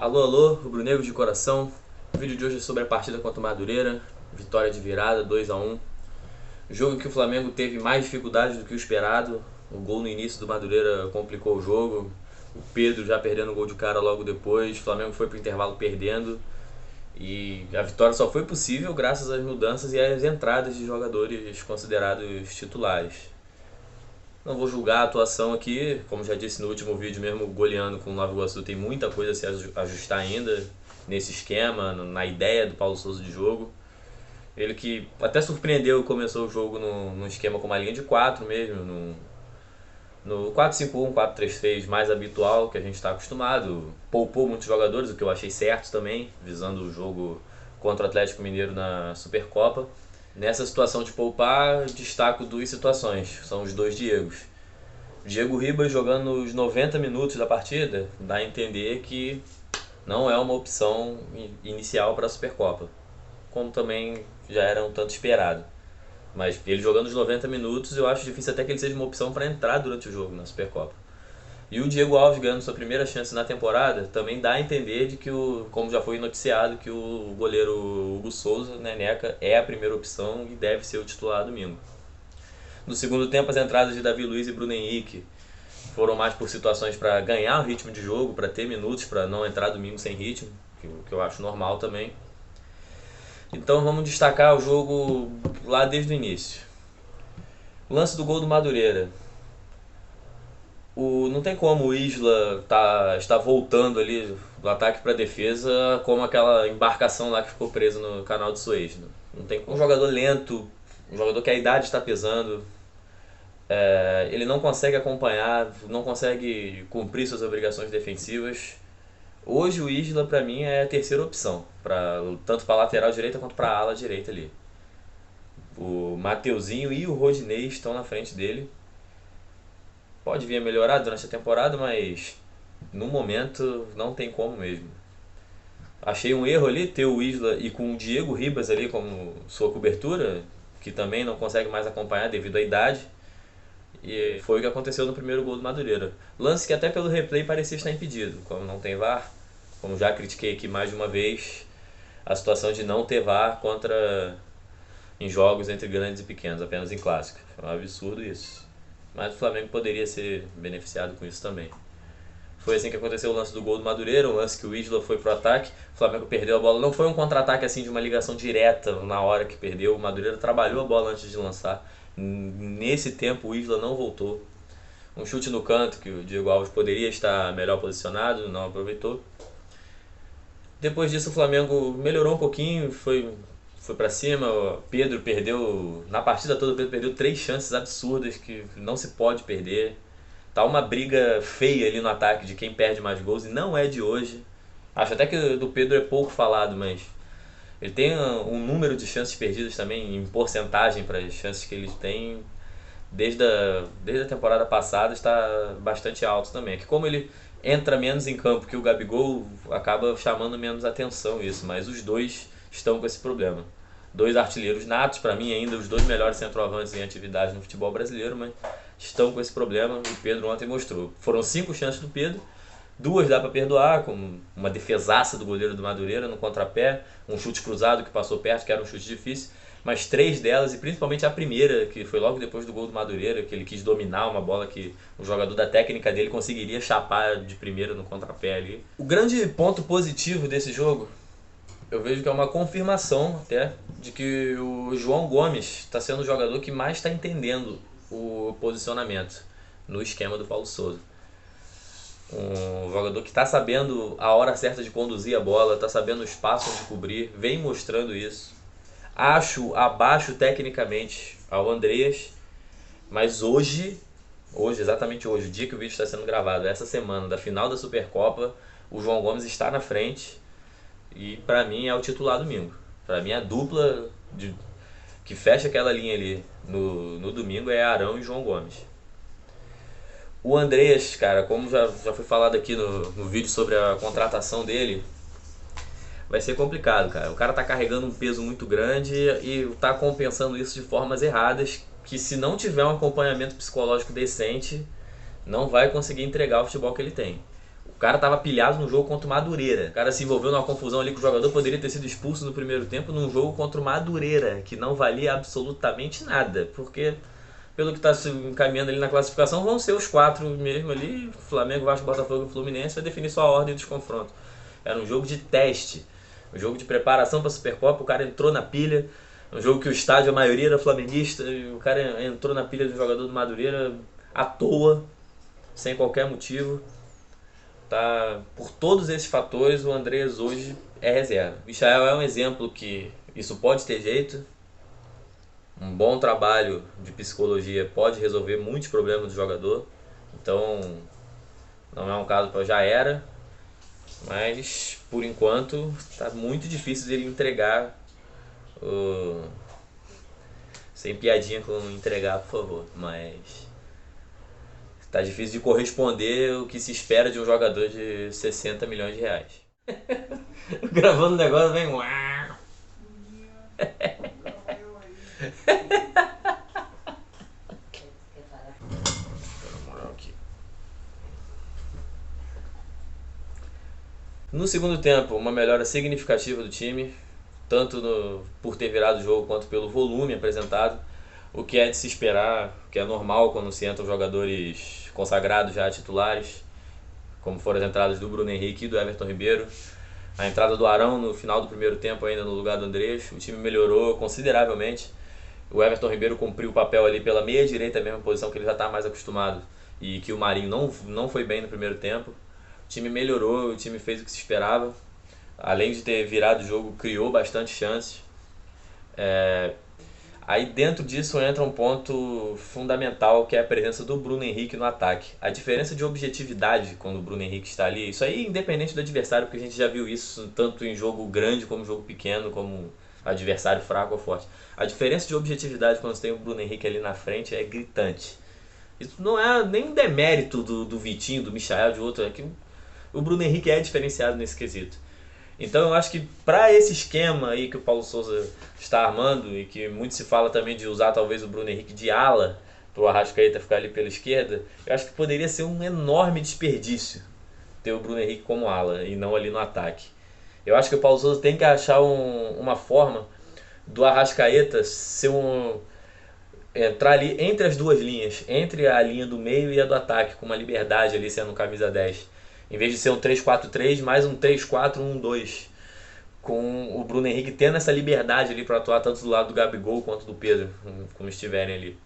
Alô, alô, rubro-negros de coração. O vídeo de hoje é sobre a partida contra o Madureira. Vitória de virada, 2-1. Jogo em que o Flamengo teve mais dificuldades do que o esperado. O gol no início do Madureira complicou o jogo. O Pedro já perdendo o gol de cara logo depois. O Flamengo foi para o intervalo perdendo. E a vitória só foi possível graças às mudanças e às entradas de jogadores considerados titulares. Não vou julgar a atuação aqui, como já disse no último vídeo, mesmo goleando com o Nova Iguaçu tem muita coisa a se ajustar ainda nesse esquema, na ideia do Paulo Souza de jogo. Ele que até surpreendeu e começou o jogo num esquema com uma linha de 4 mesmo, no 4-5-1, 4-3-3 mais habitual que a gente está acostumado. Poupou muitos jogadores, o que eu achei certo também, visando o jogo contra o Atlético Mineiro na Supercopa. Nessa situação de poupar, destaco duas situações, são os dois Diegos. Diego Ribas jogando os 90 minutos da partida, dá a entender que não é uma opção inicial para a Supercopa, como também já era um tanto esperado. Mas ele jogando os 90 minutos, eu acho difícil até que ele seja uma opção para entrar durante o jogo na Supercopa. E o Diego Alves ganhando sua primeira chance na temporada também dá a entender de que, como já foi noticiado, que o goleiro Hugo Souza, Neneca, é a primeira opção e deve ser o titular domingo. No segundo tempo, as entradas de Davi Luiz e Bruno Henrique foram mais por situações para ganhar o ritmo de jogo, para ter minutos, para não entrar domingo sem ritmo, que eu acho normal também. Então vamos destacar o jogo lá desde o início. O lance do gol do Madureira. Não tem como o Isla está voltando ali do ataque para a defesa como aquela embarcação lá que ficou presa no canal de Suez. Não tem como. Um jogador lento, um jogador que a idade está pesando, ele não consegue acompanhar, não consegue cumprir suas obrigações defensivas. Hoje o Isla para mim é a terceira opção, tanto para a lateral direita quanto para a ala direita ali. O Mateuzinho e o Rodinei estão na frente dele. Pode vir a melhorar durante a temporada, mas no momento não tem como mesmo. Achei um erro ali ter o Isla e com o Diego Ribas ali como sua cobertura, que também não consegue mais acompanhar devido à idade. E foi o que aconteceu no primeiro gol do Madureira. Lance que até pelo replay parecia estar impedido, como não tem VAR, como já critiquei aqui mais de uma vez, a situação de não ter VAR em jogos entre grandes e pequenos, apenas em clássicos. É um absurdo isso. Mas o Flamengo poderia ser beneficiado com isso também. Foi assim que aconteceu o lance do gol do Madureira, um lance que o Isla foi pro ataque, o Flamengo perdeu a bola. Não foi um contra-ataque assim de uma ligação direta na hora que perdeu, o Madureira trabalhou a bola antes de lançar. Nesse tempo o Isla não voltou. Um chute no canto que o Diego Alves poderia estar melhor posicionado, não aproveitou. Depois disso o Flamengo melhorou um pouquinho, foi para cima. O Pedro perdeu, na partida toda o Pedro perdeu 3 chances absurdas que não se pode perder. Tá uma briga feia ali no ataque de quem perde mais gols e não é de hoje. Acho até que do Pedro é pouco falado, mas ele tem um número de chances perdidas também em porcentagem para as chances que ele tem desde a temporada passada está bastante alto também. É que como ele entra menos em campo que o Gabigol, acaba chamando menos atenção isso, mas os dois estão com esse problema. Dois artilheiros natos, para mim ainda os dois melhores centroavantes em atividade no futebol brasileiro, mas estão com esse problema e o Pedro ontem mostrou. Foram 5 chances do Pedro, 2 dá para perdoar, com uma defesaça do goleiro do Madureira no contrapé, um chute cruzado que passou perto, que era um chute difícil, mas 3 delas, e principalmente a primeira, que foi logo depois do gol do Madureira, que ele quis dominar uma bola que o jogador da técnica dele conseguiria chapar de primeira no contrapé ali. O grande ponto positivo desse jogo, eu vejo que é uma confirmação até de que o João Gomes está sendo o jogador que mais está entendendo o posicionamento no esquema do Paulo Souza. Um jogador que está sabendo a hora certa de conduzir a bola, está sabendo o espaço onde cobrir, vem mostrando isso. Acho abaixo tecnicamente ao Andreas, mas hoje, exatamente hoje, o dia que o vídeo está sendo gravado, essa semana da final da Supercopa, o João Gomes está na frente e para mim é o titular domingo. Para mim a dupla que fecha aquela linha ali no domingo é Arão e João Gomes. O Andreas, cara, como já foi falado aqui no vídeo sobre a contratação dele, vai ser complicado, cara. O cara tá carregando um peso muito grande e tá compensando isso de formas erradas, que se não tiver um acompanhamento psicológico decente, não vai conseguir entregar o futebol que ele tem. cara tava pilhado no jogo contra o Madureira. O cara se envolveu numa confusão ali com o jogador, poderia ter sido expulso no primeiro tempo num jogo contra o Madureira, que não valia absolutamente nada, porque pelo que está se encaminhando ali na classificação, vão ser os 4 mesmo ali, Flamengo, Vasco, Botafogo e Fluminense, vai definir sua ordem dos confrontos. Era um jogo de teste, um jogo de preparação para a Supercopa, o cara entrou na pilha, um jogo que o estádio, a maioria era flamenguista, e o cara entrou na pilha do jogador do Madureira à toa, sem qualquer motivo. Tá? Por todos esses fatores, o Andreas hoje é reserva. O Michael é um exemplo que isso pode ter jeito. Um bom trabalho de psicologia pode resolver muitos problemas do jogador. Então, não é um caso para já era. Mas, por enquanto, está muito difícil dele entregar. Sem piadinha com entregar, por favor. Mas tá difícil de corresponder o que se espera de um jogador de 60 milhões de reais. Gravando o negócio, vem... No segundo tempo, uma melhora significativa do time, tanto por ter virado o jogo quanto pelo volume apresentado, o que é de se esperar, o que é normal quando se entram jogadores consagrados já titulares, como foram as entradas do Bruno Henrique e do Everton Ribeiro, a entrada do Arão no final do primeiro tempo ainda no lugar do Andrés. O time melhorou consideravelmente. O Everton Ribeiro cumpriu o papel ali pela meia direita, a mesma posição que ele já está mais acostumado, e que o Marinho não foi bem no primeiro tempo. O time melhorou, o time fez o que se esperava. Além de ter virado o jogo, criou bastante chances. Aí dentro disso entra um ponto fundamental, que é a presença do Bruno Henrique no ataque. A diferença de objetividade quando o Bruno Henrique está ali, isso aí independente do adversário, porque a gente já viu isso tanto em jogo grande como jogo pequeno, como adversário fraco ou forte. A diferença de objetividade quando você tem o Bruno Henrique ali na frente é gritante. Isso não é nem um demérito do Vitinho, do Michael, de outro, é que o Bruno Henrique é diferenciado nesse quesito. Então eu acho que para esse esquema aí que o Paulo Sousa está armando, e que muito se fala também de usar talvez o Bruno Henrique de ala, para o Arrascaeta ficar ali pela esquerda, eu acho que poderia ser um enorme desperdício ter o Bruno Henrique como ala e não ali no ataque. Eu acho que o Paulo Sousa tem que achar uma forma do Arrascaeta entrar ali entre as duas linhas, entre a linha do meio e a do ataque, com uma liberdade ali sendo camisa 10. Em vez de ser um 3-4-3, mais um 3-4-1-2. Com o Bruno Henrique tendo essa liberdade ali para atuar tanto do lado do Gabigol quanto do Pedro, como estiverem ali.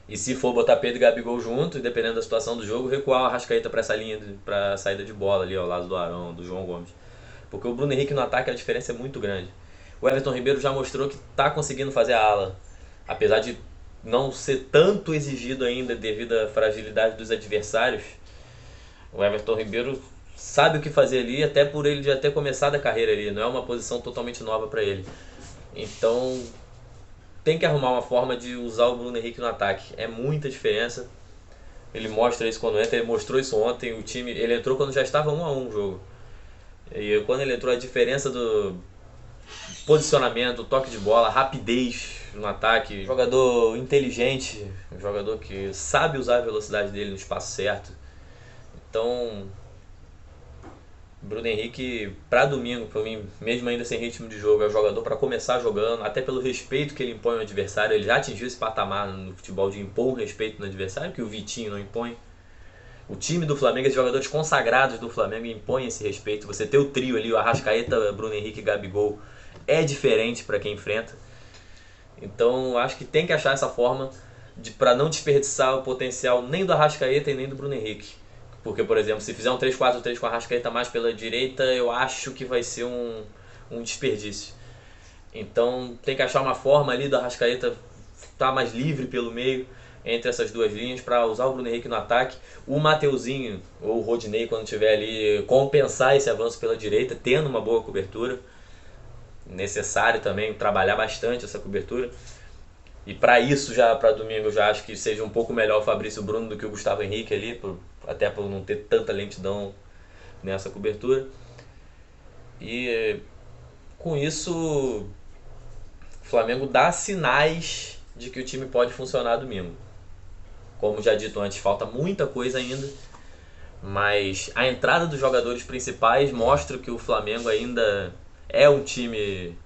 E se for botar Pedro e Gabigol junto, dependendo da situação do jogo, recuar o Arrascaeta para essa linha, para saída de bola ali ao lado do Arão, do João Gomes. Porque o Bruno Henrique no ataque a diferença é muito grande. O Everton Ribeiro já mostrou que está conseguindo fazer a ala, apesar de não ser tanto exigido ainda devido à fragilidade dos adversários. O Everton Ribeiro sabe o que fazer ali, até por ele já ter começado a carreira ali, não é uma posição totalmente nova para ele. Então tem que arrumar uma forma de usar o Bruno Henrique no ataque, é muita diferença. Ele mostra isso quando entra, ele mostrou isso ontem, o time, ele entrou quando já estava 1-1 o jogo. E quando ele entrou, a diferença do posicionamento, toque de bola, rapidez no ataque, jogador inteligente, um jogador que sabe usar a velocidade dele no espaço certo. Então, Bruno Henrique, para domingo, para mim, mesmo ainda sem ritmo de jogo, é o jogador para começar jogando, até pelo respeito que ele impõe ao adversário. Ele já atingiu esse patamar no futebol de impor um respeito no adversário, que o Vitinho não impõe. O time do Flamengo, os jogadores consagrados do Flamengo impõem esse respeito. Você ter o trio ali, o Arrascaeta, Bruno Henrique e Gabigol, é diferente para quem enfrenta. Então, acho que tem que achar essa forma para não desperdiçar o potencial nem do Arrascaeta e nem do Bruno Henrique. Porque, por exemplo, se fizer um 3-4-3 com a Arrascaeta mais pela direita, eu acho que vai ser um desperdício. Então tem que achar uma forma ali do Arrascaeta estar mais livre pelo meio, entre essas duas linhas, para usar o Bruno Henrique no ataque. O Mateuzinho ou o Rodinei, quando estiver ali, compensar esse avanço pela direita, tendo uma boa cobertura. Necessário também trabalhar bastante essa cobertura. E para isso, já para domingo, eu já acho que seja um pouco melhor o Fabrício Bruno do que o Gustavo Henrique ali, até por não ter tanta lentidão nessa cobertura. E com isso, o Flamengo dá sinais de que o time pode funcionar domingo. Como já dito antes, falta muita coisa ainda, Mas a entrada dos jogadores principais mostra que o Flamengo ainda é um time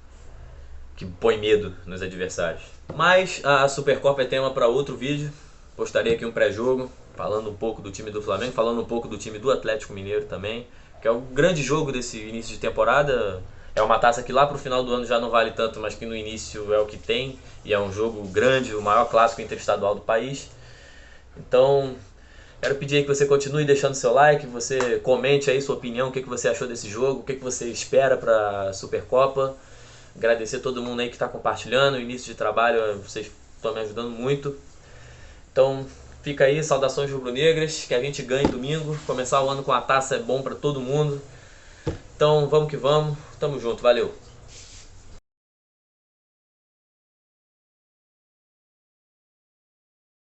que põe medo nos adversários. Mas a Supercopa é tema para outro vídeo. Postarei aqui um pré-jogo, falando um pouco do time do Flamengo, falando um pouco do time do Atlético Mineiro também, que é o grande jogo desse início de temporada. É uma taça que lá pro final do ano já não vale tanto, mas que no início é o que tem, e é um jogo grande, o maior clássico interestadual do país. Então, quero pedir aí que você continue deixando seu like, você comente aí sua opinião, o que você achou desse jogo, o que você espera para a Supercopa. Agradecer a todo mundo aí que está compartilhando, o início de trabalho, vocês estão me ajudando muito. Então, fica aí, saudações rubro-negras, que a gente ganhe domingo. Começar o ano com a taça é bom para todo mundo. Então, vamos que vamos. Tamo junto, valeu.